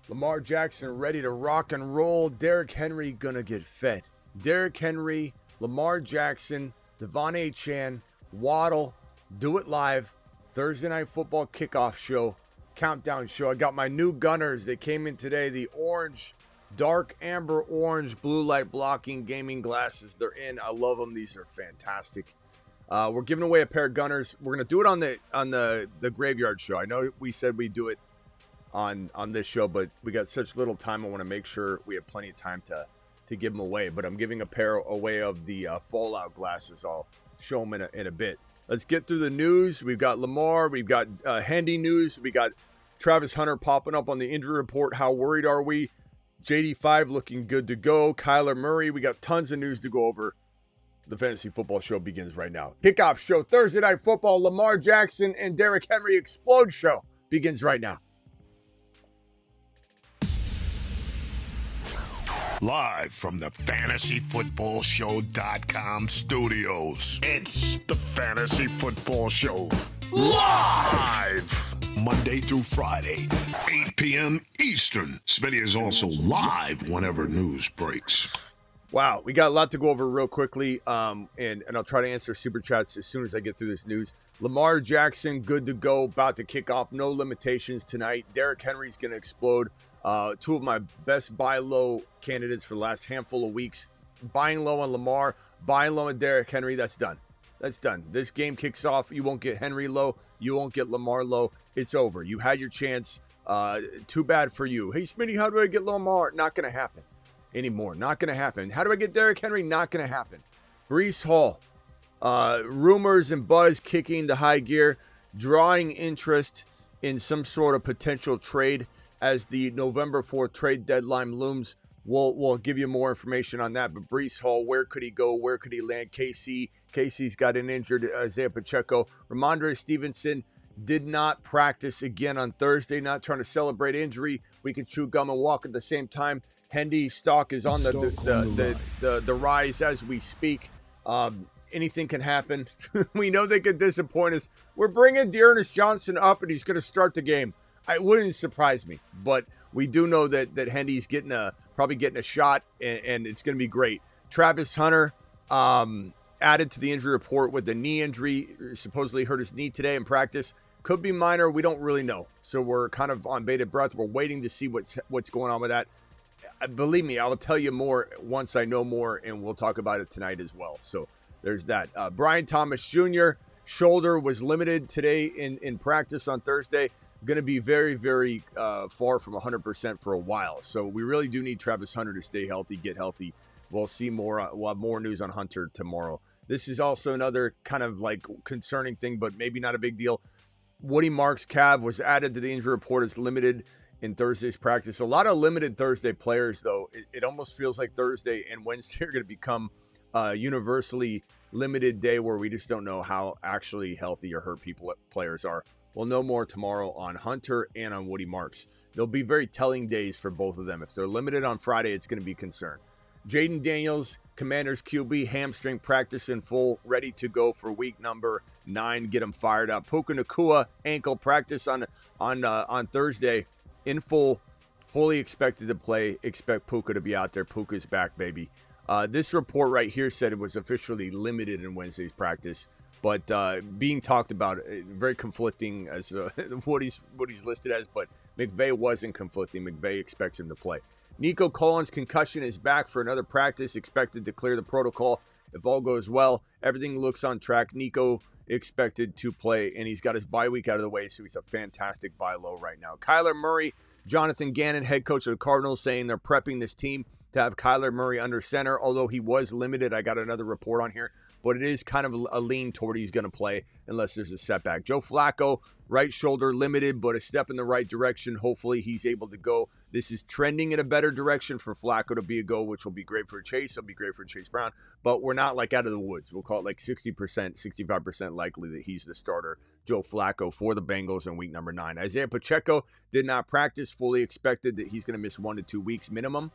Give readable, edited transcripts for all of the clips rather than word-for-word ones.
Lamar Jackson ready to rock and roll. Derrick Henry gonna get fed. Derrick Henry, Lamar Jackson, Devon A. Chan, Waddle, do it live. Thursday Night Football kickoff show, countdown show. I got my new Gunners. They came in today. The orange, dark amber orange, blue light blocking gaming glasses. They're in. I love them. These are fantastic. We're giving away a pair of Gunners. We're gonna do it on the Graveyard show. I know we said we do it on this show, but we got such little time. I want to make sure we have plenty of time to give them away. But I'm giving a pair away of the Fallout glasses. I'll show them in a bit. Let's get through the news. We've got Lamar. We've got Hendy news. We got Travis Hunter popping up on the injury report. How worried are we? JD5 looking good to go. Kyler Murray. We got tons of news to go over. The Fantasy Football Show begins right now. Kickoff show, Thursday Night Football. Lamar Jackson and Derrick Henry Explode show begins right now. Live from the FantasyFootballShow.com studios. It's the Fantasy Football Show. Live! Monday through Friday, 8 p.m. Eastern. Smitty is also live whenever news breaks. Wow, we got a lot to go over real quickly, and I'll try to answer super chats as soon as I get through this news. Lamar Jackson, good to go, about to kick off. No limitations tonight. Derrick Henry's going to explode. Two of my best buy low candidates for the last handful of weeks. Buying low on Lamar, buying low on Derrick Henry. That's done. That's done. This game kicks off. You won't get Henry low. You won't get Lamar low. It's over. You had your chance. Too bad for you. Hey, Smitty, how do I get Lamar? Not going to happen anymore. Not going to happen. How do I get Derrick Henry? Not going to happen. Breece Hall. Rumors and buzz kicking the high gear, drawing interest in some sort of potential trade as the November 4th trade deadline looms. We'll give you more information on that. But Breece Hall, where could he go? Where could he land? Casey's got an injured Isaiah Pacheco. Ramondre Stevenson did not practice again on Thursday. Not trying to celebrate injury. We can chew gum and walk at the same time. Hendy stock is on the rise as we speak. Anything can happen. We know they could disappoint us. We're bringing Dearness Johnson up, and he's going to start the game. It wouldn't surprise me, but we do know that Hendy's probably getting a shot, and it's going to be great. Travis Hunter added to the injury report with the knee injury. Supposedly hurt his knee today in practice. Could be minor. We don't really know. So we're kind of on bated breath. We're waiting to see what's going on with that. Believe me, I will tell you more once I know more, and we'll talk about it tonight as well. So there's that. Brian Thomas Jr. shoulder was limited today in practice on Thursday. Going to be very, very far from 100% for a while. So we really do need Travis Hunter to stay healthy, get healthy. We'll see more. We'll have more news on Hunter tomorrow. This is also another kind of like concerning thing, but maybe not a big deal. Woody Marks' calf was added to the injury report as limited in Thursday's practice. A lot of limited Thursday players, though. It almost feels like Thursday and Wednesday are going to become universally limited day where we just don't know how actually healthy or hurt players are. We'll know more tomorrow on Hunter and on Woody Marks. They'll be very telling days for both of them. If they're limited on Friday, it's going to be a concern. Jaden Daniels, Commanders QB, hamstring practice in full, ready to go for week number 9. Get him fired up. Puka Nacua, ankle practice on Thursday in full, fully expected to play. Expect Puka to be out there. Puka's back, baby. This report right here said it was officially limited in Wednesday's practice. But being talked about, very conflicting as what he's listed as. But McVay wasn't conflicting. McVay expects him to play. Nico Collins' concussion is back for another practice, expected to clear the protocol if all goes well. Everything looks on track. Nico expected to play, and he's got his bye week out of the way, so he's a fantastic buy low right now. Kyler Murray, Jonathan Gannon, head coach of the Cardinals, saying they're prepping this team to have Kyler Murray under center, although he was limited. I got another report on here, but it is kind of a lean toward he's going to play unless there's a setback. Joe Flacco, right shoulder limited, but a step in the right direction. Hopefully he's able to go. This is trending in a better direction for Flacco to be a go, which will be great for Chase. It'll be great for Chase Brown, but we're not like out of the woods. We'll call it like 60%, 65% likely that he's the starter, Joe Flacco, for the Bengals in week number 9. Isaiah Pacheco did not practice, fully expected that he's going to miss 1 to 2 weeks minimum.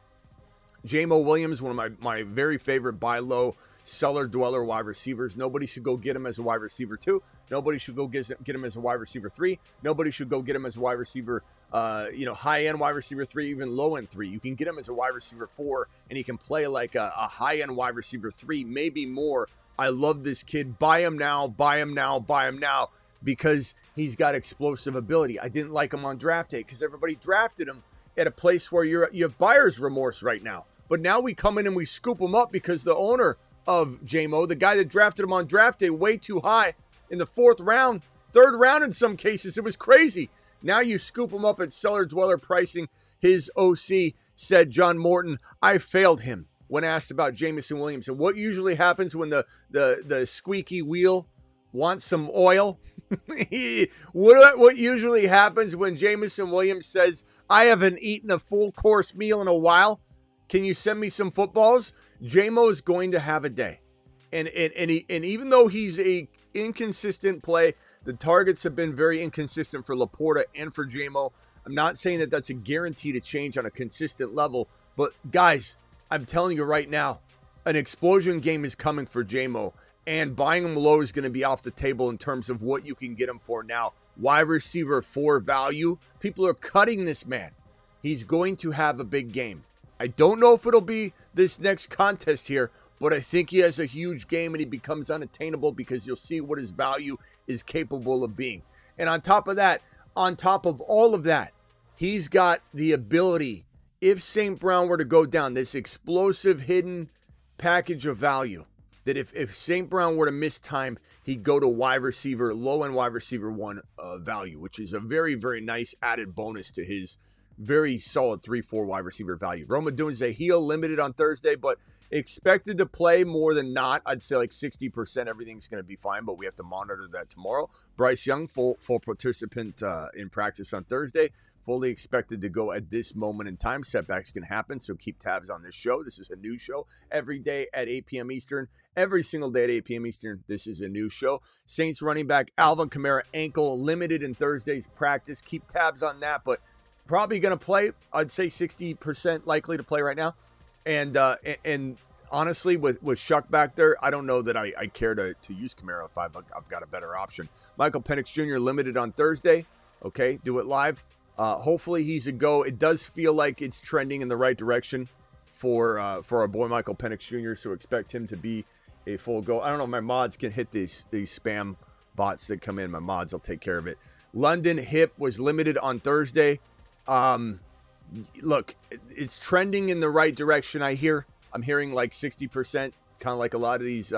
J-Mo Williams, one of my very favorite buy low, seller dweller wide receivers. Nobody should go get him as a wide receiver 2. Nobody should go get him as a wide receiver 3. Nobody should go get him as a wide receiver, high-end wide receiver 3, even low-end 3. You can get him as a wide receiver 4, and he can play like a high-end wide receiver 3, maybe more. I love this kid. Buy him now, buy him now, buy him now, because he's got explosive ability. I didn't like him on draft day because everybody drafted him at a place where you have buyer's remorse right now. But now we come in and we scoop him up because the owner of J-Mo, the guy that drafted him on draft day way too high in the 4th round, 3rd round in some cases, it was crazy. Now you scoop him up at seller dweller pricing. His OC said, John Morton, I failed him when asked about Jameson Williams. And what usually happens when the squeaky wheel wants some oil? What usually happens when Jameson Williams says, I haven't eaten a full course meal in a while? Can you send me some footballs? J-Mo is going to have a day. And even though he's a inconsistent play, the targets have been very inconsistent for Laporta and for J-Mo. I'm not saying that that's a guarantee to change on a consistent level, but guys, I'm telling you right now, an explosion game is coming for J-Mo, and buying him low is going to be off the table in terms of what you can get him for now. Wide receiver 4 value. People are cutting this man. He's going to have a big game. I don't know if it'll be this next contest here, but I think he has a huge game and he becomes unattainable because you'll see what his value is capable of being. And on top of that, on top of all of that, he's got the ability, if St. Brown were to go down, this explosive hidden package of value, that if St. Brown were to miss time, he'd go to wide receiver, low-end wide receiver 1 value, which is a very, very nice added bonus to his very solid 3-4 wide receiver value. Rome Odunze, heel limited on Thursday, but expected to play more than not. I'd say like 60%, everything's going to be fine, but we have to monitor that tomorrow. Bryce Young, full participant in practice on Thursday. Fully expected to go at this moment in time. Setbacks can happen, so keep tabs on this show. This is a new show every day at 8 p.m. Eastern. Every single day at 8 p.m. Eastern, this is a new show. Saints running back Alvin Kamara, ankle limited in Thursday's practice. Keep tabs on that, but probably going to play. I'd say 60% likely to play right now. And honestly, with Shuck back there, I don't know that I care to use Kamara if I've got a better option. Michael Penix Jr. limited on Thursday. Okay, do it live. Hopefully he's a go. It does feel like it's trending in the right direction for our boy Michael Penix Jr., so expect him to be a full go. I don't know if my mods can hit these spam bots that come in. My mods will take care of it. London hip was limited on Thursday. Look, it's trending in the right direction. I'm hearing like 60%, kind of like a lot of these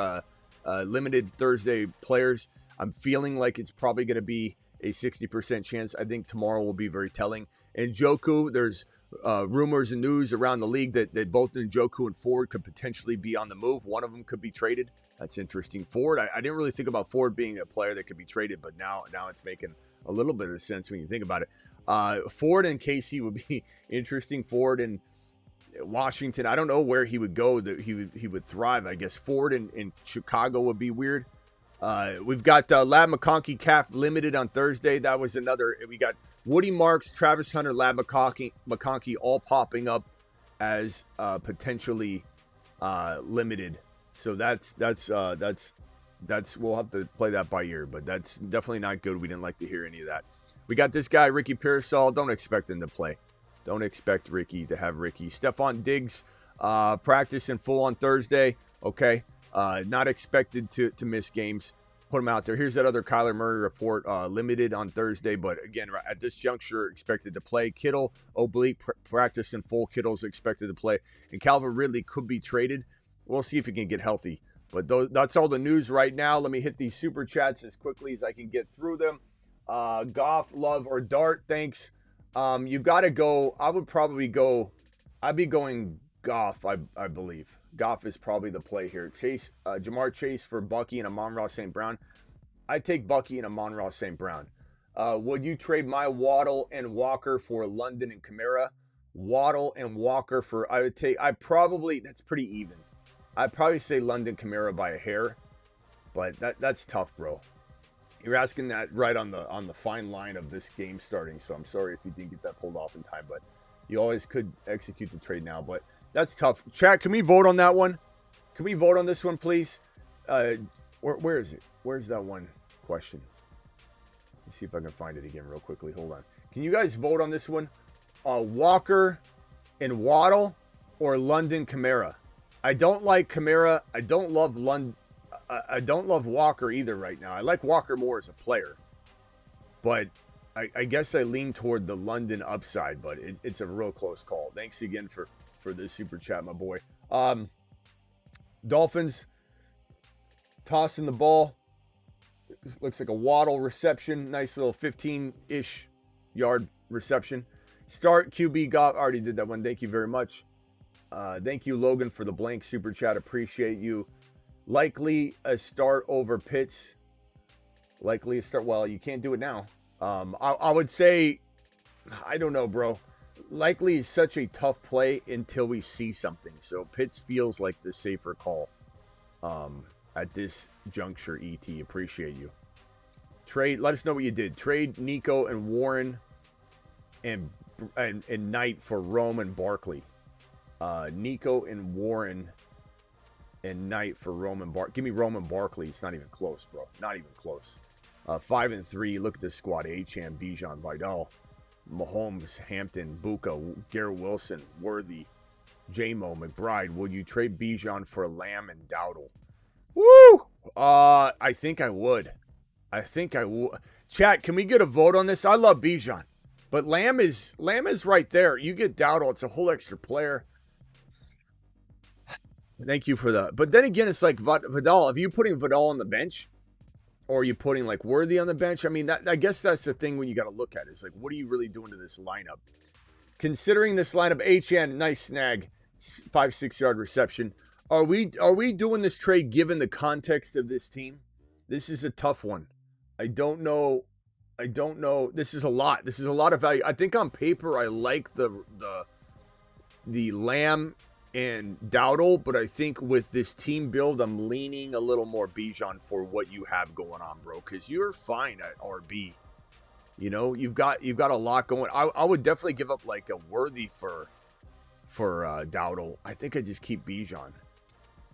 limited Thursday players. I'm feeling like it's probably going to be a 60% chance. I think tomorrow will be very telling. And Njoku, there's rumors and news around the league that both Njoku and Ford could potentially be on the move. One of them could be traded. That's interesting. Ford, I didn't really think about Ford being a player that could be traded, but now it's making a little bit of sense when you think about it. Ford and KC would be interesting. Ford and Washington, I don't know where he would go that he would thrive. I guess Ford in Chicago would be weird. We've got Lab McConkey calf limited on Thursday. That was another. We got Woody Marks, Travis Hunter, Lab McConkey all popping up as potentially limited. So that's we'll have to play that by ear, but that's definitely not good. We didn't like to hear any of that. We got this guy, Ricky Pearsall. Don't expect him to play. Don't expect Ricky to have Ricky. Stephon Diggs, practice in full on Thursday. Okay. Not expected to miss games. Put him out there. Here's that other Kyler Murray report. Limited on Thursday, but again, at this juncture, expected to play. Kittle, oblique, practice in full. Kittle's expected to play. And Calvin Ridley could be traded. We'll see if he can get healthy. But that's all the news right now. Let me hit these super chats as quickly as I can get through them. Goff, Love, or Dart, thanks. You got to go. I would probably go. I'd be going Goff, I believe. Goff is probably the play here. Jamar Chase for Bucky and Amon-Ra St. Brown. I'd take Bucky and Amon-Ra St. Brown. Would you trade my Waddle and Walker for London and Kamara? Waddle and Walker for, that's pretty even. I'd probably say London Kamara by a hair, but that's tough, bro. You're asking that right on the fine line of this game starting, so I'm sorry if you didn't get that pulled off in time, but you always could execute the trade now. But That's tough. Chat, can we vote on that one? Can we vote on this one, please? Where is it? Where's that one question? Let's see if I can find it again real quickly. Hold on. Can you guys vote on this one? Walker and Waddle or London Kamara? I don't like Kamara. I don't love I don't love Walker either right now. I like Walker more as a player. But I guess I lean toward the London upside, but it's a real close call. Thanks again for the super chat, my boy. Dolphins tossing the ball. Looks like a Waddle reception. Nice little 15-ish yard reception. Start QB Goff. Already did that one. Thank you very much. Thank you, Logan, for the blank super chat. Appreciate you. Likely a start over Pitts. Likely a start. Well, you can't do it now. I would say, I don't know, bro. Likely is such a tough play until we see something. So Pitts feels like the safer call at this juncture, ET. Appreciate you. Trade, let us know what you did. Trade Nico and Warren and Knight for Rome and Barkley. Nico and Warren and Knight for Rome and Barkley. Give me Rome and Barkley. It's not even close, bro. Not even close. 5 and 3. Look at this squad. Achane, Bijan, Vidal, Mahomes, Hampton, Buka, Garrett Wilson, Worthy, J-Mo, McBride. Would you trade Bijan for Lamb and Dowdle? Woo! I think I would. Chat, can we get a vote on this? I love Bijan, but Lamb is right there. You get Dowdle, it's a whole extra player. Thank you for that. But then again, it's like Vidal. If you're putting Vidal on the bench, or are you putting like Worthy on the bench? I mean, I guess that's the thing when you got to look at it. It's like, what are you really doing to this lineup? Considering this lineup, Achane, nice snag, 5-6 yard reception. Are we doing this trade given the context of this team? This is a tough one. I don't know. This is a lot. This is a lot of value. I think on paper I like the Lamb and Dowdle, but I think with this team build, I'm leaning a little more Bijan for what you have going on, bro. Because you're fine at RB. You know, you've got a lot going. I would definitely give up like a Worthy for Dowdle. I think I just keep Bijan.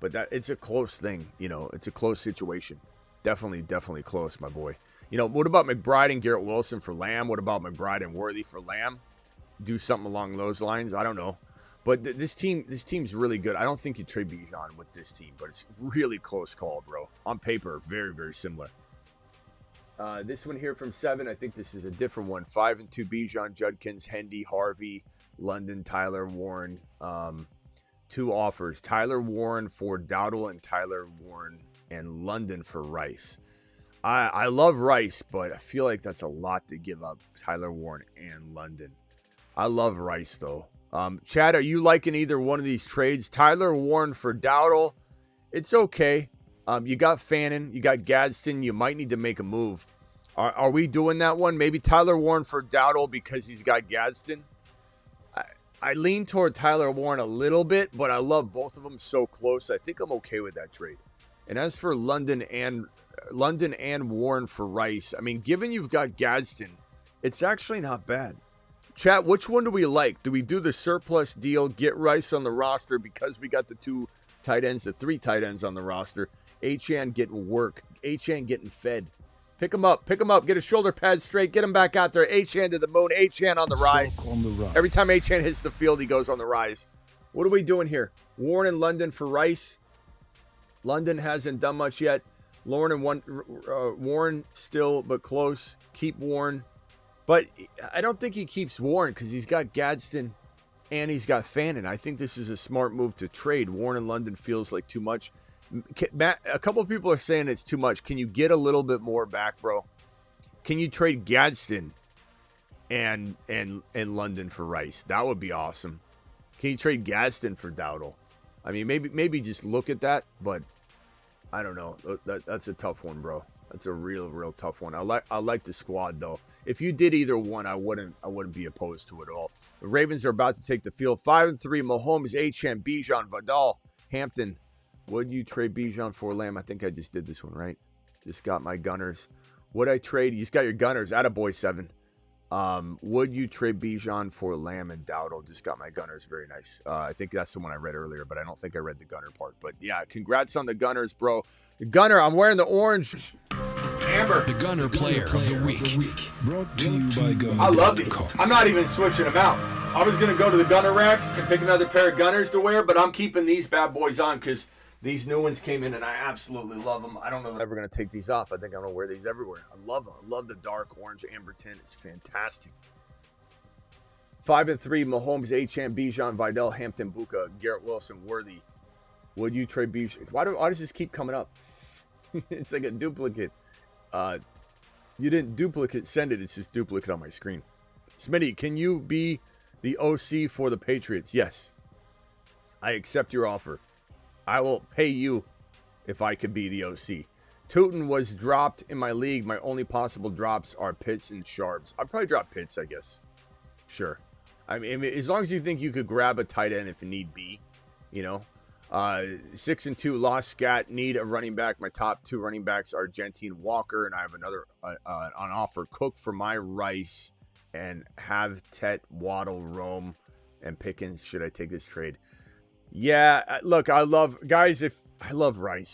But it's a close thing, you know. It's a close situation. Definitely close, my boy. You know, what about McBride and Garrett Wilson for Lamb? What about McBride and Worthy for Lamb? Do something along those lines. I don't know. But this team's really good. I don't think you trade Bijan with this team, but it's really close call, bro. On paper, very, very similar. This one here from 7, I think this is a different one. 5 and 2, Bijan, Judkins, Hendy, Harvey, London, Tyler, Warren. 2 offers. Tyler Warren for Dowdle and Tyler Warren and London for Rice. I love Rice, but I feel like that's a lot to give up. Tyler Warren and London. I love Rice, though. Chad, are you liking either one of these trades? Tyler Warren for Dowdle, it's okay. You got Fannin, you got Gadsden. You might need to make a move. Are we doing that one? Maybe Tyler Warren for Dowdle because he's got Gadsden. I lean toward Tyler Warren a little bit, but I love both of them so close. I think I'm okay with that trade. And as for London and Warren for Rice, I mean, given you've got Gadsden, it's actually not bad. Chat, which one do we like? Do we do the surplus deal, get Rice on the roster because we got the 3 tight ends on the roster? Achane getting work. Achane getting fed. Pick him up. Get his shoulder pads straight. Get him back out there. Achane to the moon. Achane on the rise. Every time Achane hits the field, he goes on the rise. What are we doing here? Warren and London for Rice. London hasn't done much yet. Warren still, but close. Keep Warren. But I don't think he keeps Warren because he's got Gadsden and he's got Fannin. I think this is a smart move to trade. Warren and London feels like too much. Matt, a couple of people are saying it's too much. Can you get a little bit more back, bro? Can you trade Gadsden and London for Rice? That would be awesome. Can you trade Gadsden for Dowdle? I mean, maybe just look at that, but I don't know. That's a tough one, bro. That's a real tough one. I like the squad though. If you did either one, I wouldn't be opposed to it at all. The Ravens are about to take the field. 5 and 3. Mahomes, Achane, Bijan, Vidal, Hampton. Would you trade Bijan for Lamb? I think I just did this one, right? Just got my Gunners. Would I trade? You just got your Gunners. Attaboy 7. Would you trade Bijan for Lamb and Dowdle? Just got my Gunners. Very nice. I think that's the one I read earlier, but I don't think I read the Gunner part. But yeah, congrats on the Gunners, bro. The Gunner, I'm wearing the orange. Amber. The Gunner Player of the Week. Brought to you by Gunner. I love these. I'm not even switching them out. I was going to go to the Gunner rack and pick another pair of Gunners to wear, but I'm keeping these bad boys on because these new ones came in and I absolutely love them. I don't know if I'm ever going to take these off. I think I'm going to wear these everywhere. I love them. I love the dark orange amber tint. It's fantastic. 5 and 3, Mahomes, Achane, Bijan, Vidal, Hampton, Buka, Garrett Wilson, Worthy. Would you trade Bijan? Why does this keep coming up? It's like a duplicate. You didn't duplicate send it. It's just duplicate on my screen. Smitty, can you be the OC for the Patriots? Yes. I accept your offer. I will pay you if I could be the OC. Tootin was dropped in my league. My only possible drops are Pitts and Sharps. I'd probably drop Pitts, I guess. Sure. I mean, as long as you think you could grab a tight end if need be, you know. 6 and 2, lost Scat, need a running back. My top 2 running backs are Gentine Walker, and I have another on offer, Cook for my Rice, and have Tet, Waddle, Rome, and Pickens. Should I take this trade? Yeah, look, I love Rice,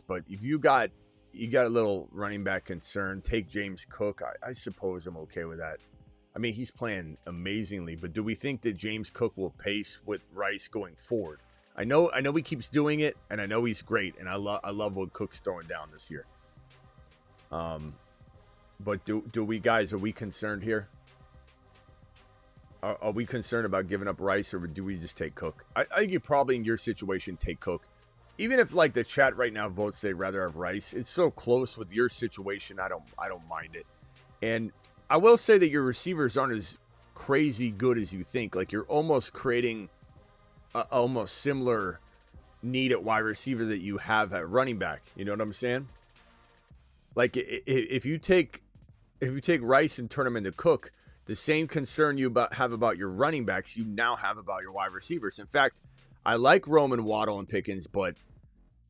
but if you got a little running back concern, take James Cook. I suppose I'm okay with that. I mean, he's playing amazingly, but do we think that James Cook will pace with Rice going forward? I know he keeps doing it, and I know he's great, and I love what Cook's throwing down this year. But do we guys, are we concerned here? Are we concerned about giving up Rice, or do we just take Cook? I think you probably, in your situation, take Cook. Even if, like, the chat right now votes they'd rather have Rice, it's so close with your situation, I don't mind it. And I will say that your receivers aren't as crazy good as you think. Like, you're almost creating almost similar need at wide receiver that you have at running back. You know what I'm saying? Like, if you take Rice and turn him into Cook, the same concern you have about your running backs, you now have about your wide receivers. In fact, I like Roman, Waddle, and Pickens, but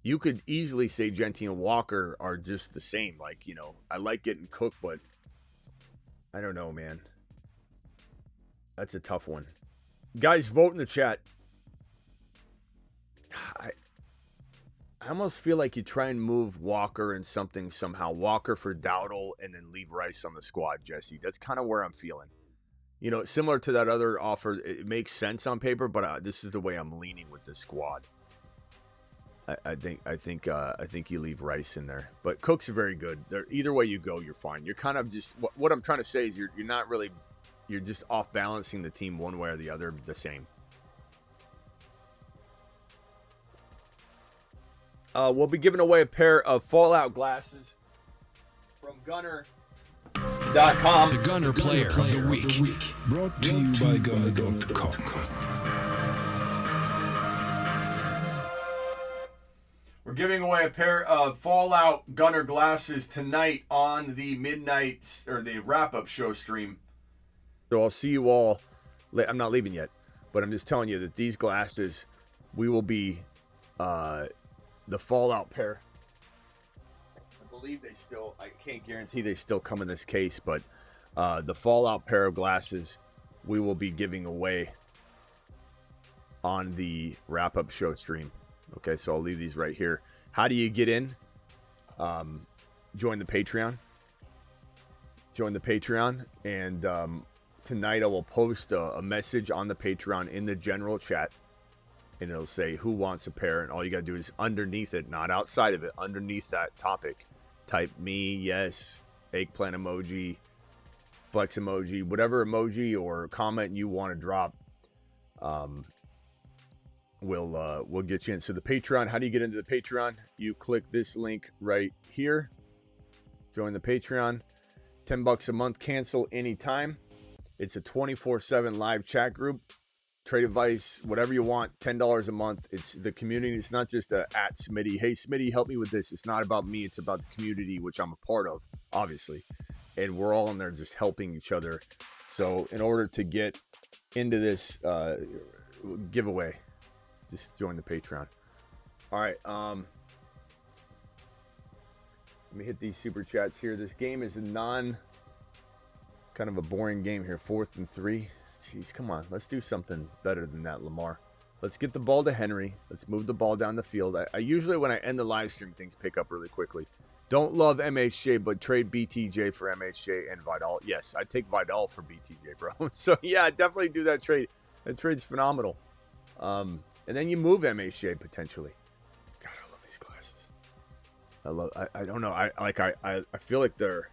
you could easily say Gentine and Walker are just the same. Like, you know, I like getting Cook, but I don't know, man. That's a tough one. Guys, vote in the chat. I almost feel like you try and move Walker and something somehow. Walker for Dowdle and then leave Rice on the squad, Jesse. That's kind of where I'm feeling. You know, similar to that other offer, it makes sense on paper, but this is the way I'm leaning with this squad. I think you leave Rice in there, but Cook's very good. Either way you go, you're fine. You're kind of just what I'm trying to say is you're not really, you're just off balancing the team one way or the other the same. We'll be giving away a pair of Fallout glasses from Gunner.com. The Gunner Player of the Week. Brought to you by Gunner.com. We're giving away a pair of Fallout Gunner glasses tonight on the midnight or the wrap-up show stream. So I'll see you all. I'm not leaving yet, but I'm just telling you that these glasses, we will be the Fallout pair. I believe they still, I can't guarantee they still come in this case, but the Fallout pair of glasses we will be giving away on the wrap-up show stream. Okay, so I'll leave these right here. How do you get in? Join the Patreon. Join the Patreon, and tonight I will post a message on the Patreon in the general chat, and it'll say who wants a pair, and all you gotta do is underneath it, not outside of it, underneath that topic, type me, yes, eggplant emoji, flex emoji, whatever emoji or comment you want to drop. We'll get you in. So the Patreon, how do you get into the Patreon? You click this link right here. Join the Patreon. $10 a month, cancel anytime. It's a 24/7 live chat group. Trade advice, whatever you want, $10 a month. It's the community. It's not just at Smitty. Hey, Smitty, help me with this. It's not about me. It's about the community, which I'm a part of, obviously. And we're all in there just helping each other. So in order to get into this giveaway, just join the Patreon. All right. Let me hit these super chats here. This game is a Kind of a boring game here. 4th and 3. Jeez, come on. Let's do something better than that, Lamar. Let's get the ball to Henry. Let's move the ball down the field. I usually, when I end the live stream, things pick up really quickly. Don't love MHJ, but trade BTJ for MHJ and Vidal. Yes, I'd take Vidal for BTJ, bro. So, yeah, I'd definitely do that trade. That trade's phenomenal. And then you move MHJ potentially. God, I love these glasses. I don't know. I feel like they're...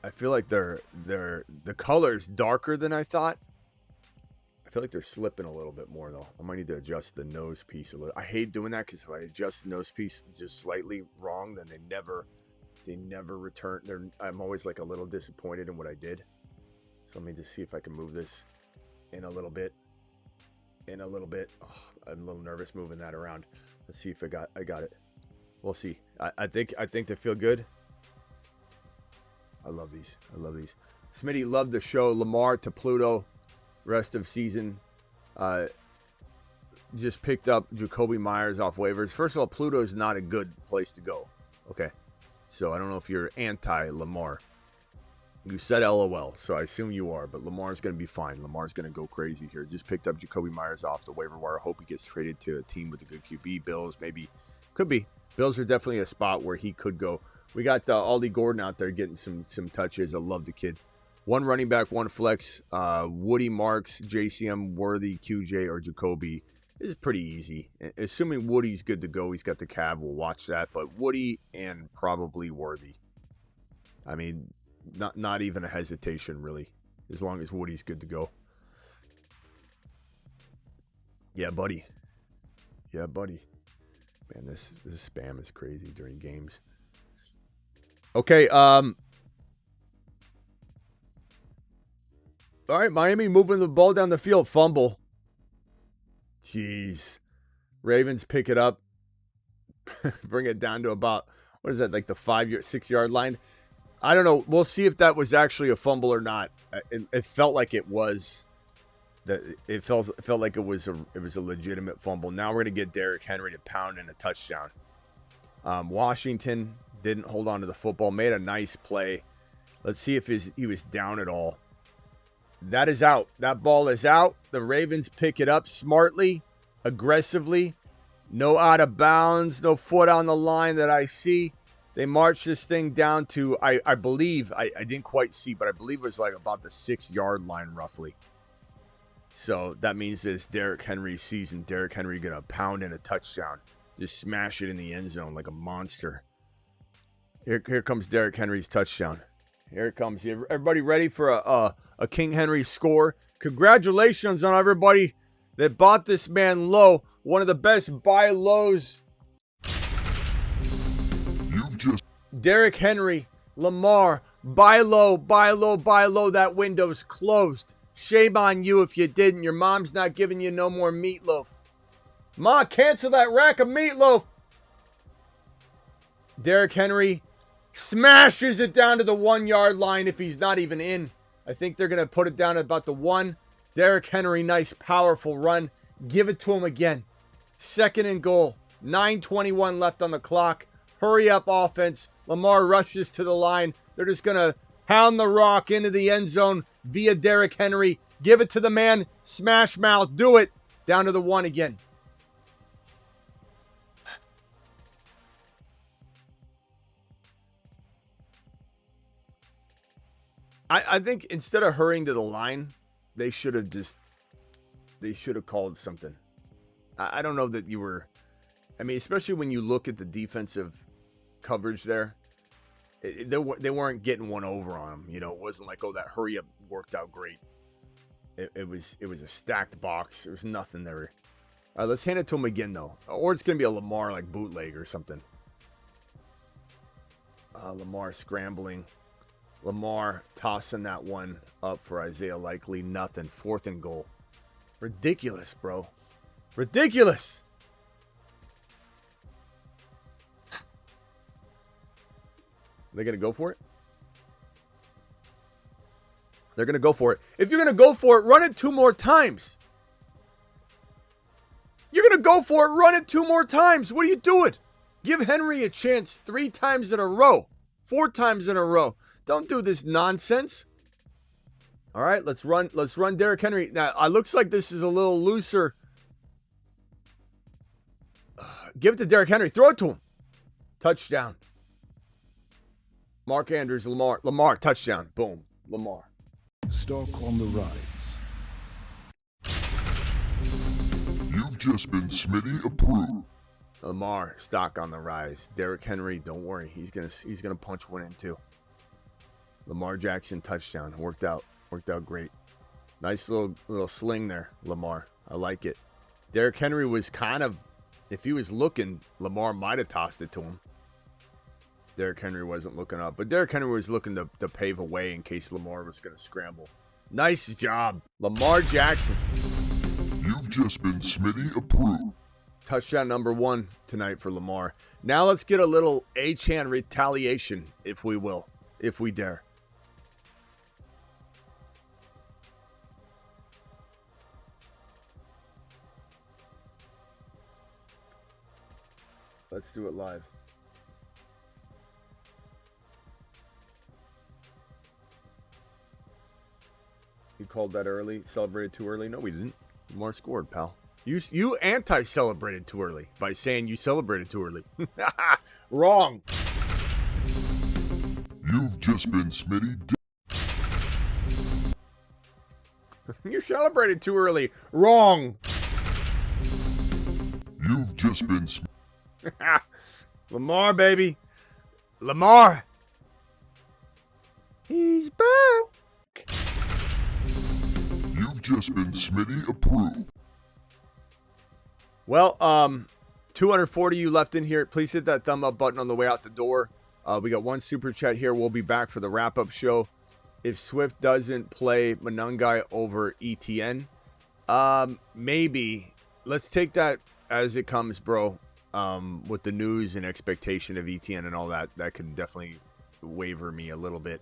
I feel like the color's darker than I thought. I feel like they're slipping a little bit more though. I might need to adjust the nose piece a little. I hate doing that because if I adjust the nose piece just slightly wrong, then they never return. I'm always like a little disappointed in what I did. So let me just see if I can move this in a little bit. Oh, I'm a little nervous moving that around. Let's see if I got it. We'll see. I think they feel good. I love these. Smitty, love the show. Lamar to Pluto. Rest of season. Just picked up Jacoby Myers off waivers. First of all, Pluto's not a good place to go. Okay. So I don't know if you're anti-Lamar. You said LOL, so I assume you are. But Lamar's going to be fine. Lamar's going to go crazy here. Just picked up Jacoby Myers off the waiver wire. Hope he gets traded to a team with a good QB. Bills, maybe. Could be. Bills are definitely a spot where he could go. We got Aldi Gordon out there getting some touches. I love the kid. One running back, one flex. Woody, Marks, JCM, Worthy, QJ, or Jacoby is pretty easy. Assuming Woody's good to go, he's got the cab. We'll watch that. But Woody and probably Worthy. I mean, not even a hesitation, really, as long as Woody's good to go. Yeah, buddy. Man, this spam is crazy during games. Okay, all right, Miami moving the ball down the field. Fumble. Jeez. Ravens pick it up. Bring it down to about, what is that, like the 6-yard line? I don't know. We'll see if that was actually a fumble or not. It felt like it was. It felt like it was a legitimate fumble. Now we're going to get Derrick Henry to pound in a touchdown. Washington didn't hold on to the football. Made a nice play. Let's see if he was down at all. That is out. That ball is out. The Ravens pick it up smartly, aggressively. No out of bounds. No foot on the line that I see. They march this thing down to, I believe, I didn't quite see, but I believe it was like about the 6-yard line roughly. So that means it's Derrick Henry's season. Derrick Henry going to pound in a touchdown. Just smash it in the end zone like a monster. Here comes Derrick Henry's touchdown. Here it comes. Everybody ready for a King Henry score? Congratulations on everybody that bought this man low. One of the best buy lows. Derrick Henry, Lamar, buy low, buy low, buy low. That window's closed. Shame on you if you didn't. Your mom's not giving you no more meatloaf. Ma, cancel that rack of meatloaf. Derrick Henry smashes it down to the 1-yard line if he's not even in. I think they're going to put it down at about the 1. Derrick Henry, nice, powerful run. Give it to him again. 2nd and goal. 9:21 left on the clock. Hurry up offense. Lamar rushes to the line. They're just going to pound the rock into the end zone via Derrick Henry. Give it to the man. Smash mouth. Do it. Down to the 1 again. I think instead of hurrying to the line, they should have called something. I don't know that you were, I mean, especially when you look at the defensive coverage there, they weren't getting one over on them. You know, it wasn't like, oh, that hurry up worked out great. It was a stacked box. There was nothing there. All right, let's hand it to him again, though. Or it's going to be a Lamar, like, bootleg or something. Lamar scrambling. Lamar tossing that one up for Isaiah Likely. Nothing. 4th and goal. Ridiculous, bro. Ridiculous. They're going to go for it? They're going to go for it. If you're going to go for it, run it 2 more times. You're going to go for it, run it 2 more times. What are you doing? Give Henry a chance 3 times in a row. 4 times in a row. Don't do this nonsense. All right, let's run Derrick Henry. Now, it looks like this is a little looser. Give it to Derrick Henry. Throw it to him. Touchdown. Mark Andrews, Lamar. Lamar, touchdown. Boom. Lamar. Stock on the rise. You've just been Smitty approved. Lamar, stock on the rise. Derrick Henry, don't worry. He's gonna punch one in too. Lamar Jackson, touchdown. Worked out great. Nice little sling there, Lamar. I like it. Derrick Henry was kind of, if he was looking, Lamar might have tossed it to him. Derrick Henry wasn't looking up, but Derrick Henry was looking to pave a way in case Lamar was going to scramble. Nice job, Lamar Jackson. You've just been Smitty approved. Touchdown number 1 tonight for Lamar. Now let's get a little Achane retaliation, if we will, if we dare. Let's do it live. You called that early? Celebrated too early? No, we didn't. Lamar scored, pal. You anti-celebrated too early by saying you celebrated too early. Wrong. You've just been Smitty. You celebrated too early. Wrong. You've just been Lamar, baby. Lamar. He's back. You've just been Smitty approved. Well, 240 you left in here. Please hit that thumb up button on the way out the door. We got 1 super chat here. We'll be back for the wrap-up show. If Swift doesn't play Monangai over ETN, maybe. Let's take that as it comes, bro. With the news and expectation of ETN and all that, that could definitely waver me a little bit.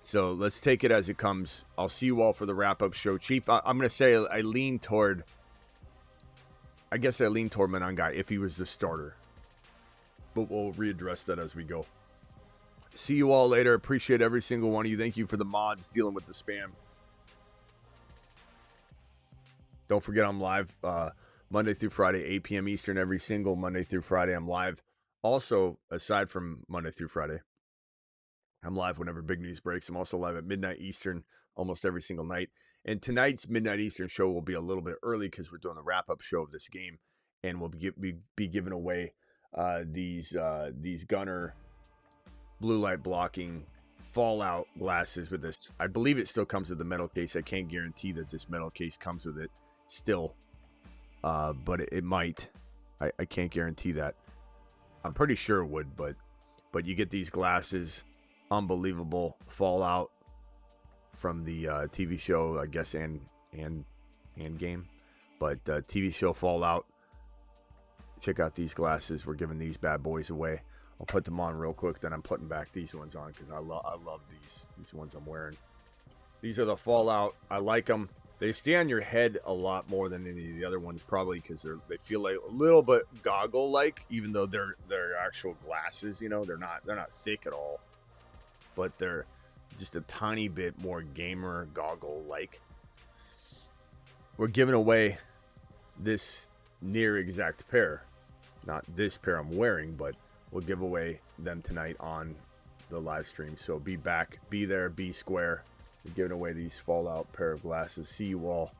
So let's take it as it comes. I'll see you all for the wrap-up show. Chief, I'm going to say I lean toward Monangai if he was the starter. But we'll readdress that as we go. See you all later. Appreciate every single one of you. Thank you for the mods dealing with the spam. Don't forget I'm live Monday through Friday, 8 p.m. Eastern. Every single Monday through Friday, I'm live. Also, aside from Monday through Friday, I'm live whenever big news breaks. I'm also live at midnight Eastern almost every single night. And tonight's midnight Eastern show will be a little bit early because we're doing the wrap-up show of this game. And we'll be giving away these Gunner blue light blocking Fallout glasses with this. I believe it still comes with the metal case. I can't guarantee that this metal case comes with it still. But it might. I can't guarantee that. I'm pretty sure it would, but you get these glasses. Unbelievable Fallout from the TV show, I guess, and game. But TV show Fallout. Check out these glasses. We're giving these bad boys away. I'll put them on real quick, then I'm putting back these ones on because I love these ones I'm wearing. These are the Fallout. I like them. They stay on your head a lot more than any of the other ones, probably because they feel like a little bit goggle-like, even though they're actual glasses. You know, they're not thick at all, but they're just a tiny bit more gamer goggle-like. We're giving away this near exact pair, not this pair I'm wearing, but we'll give away them tonight on the live stream. So be back, be there, be square. We're giving away these Fallout pair of glasses. See you all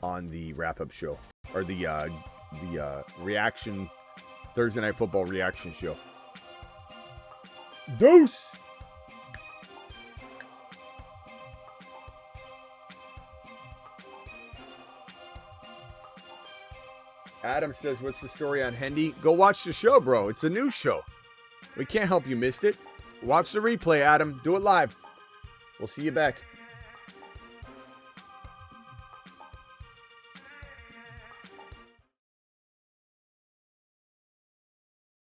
on the wrap-up show, or the reaction, Thursday Night Football reaction show. Deuce! Adam says, what's the story on Hendy? Go watch the show, bro. It's a new show. We can't help you missed it. Watch the replay, Adam. Do it live. We'll see you back.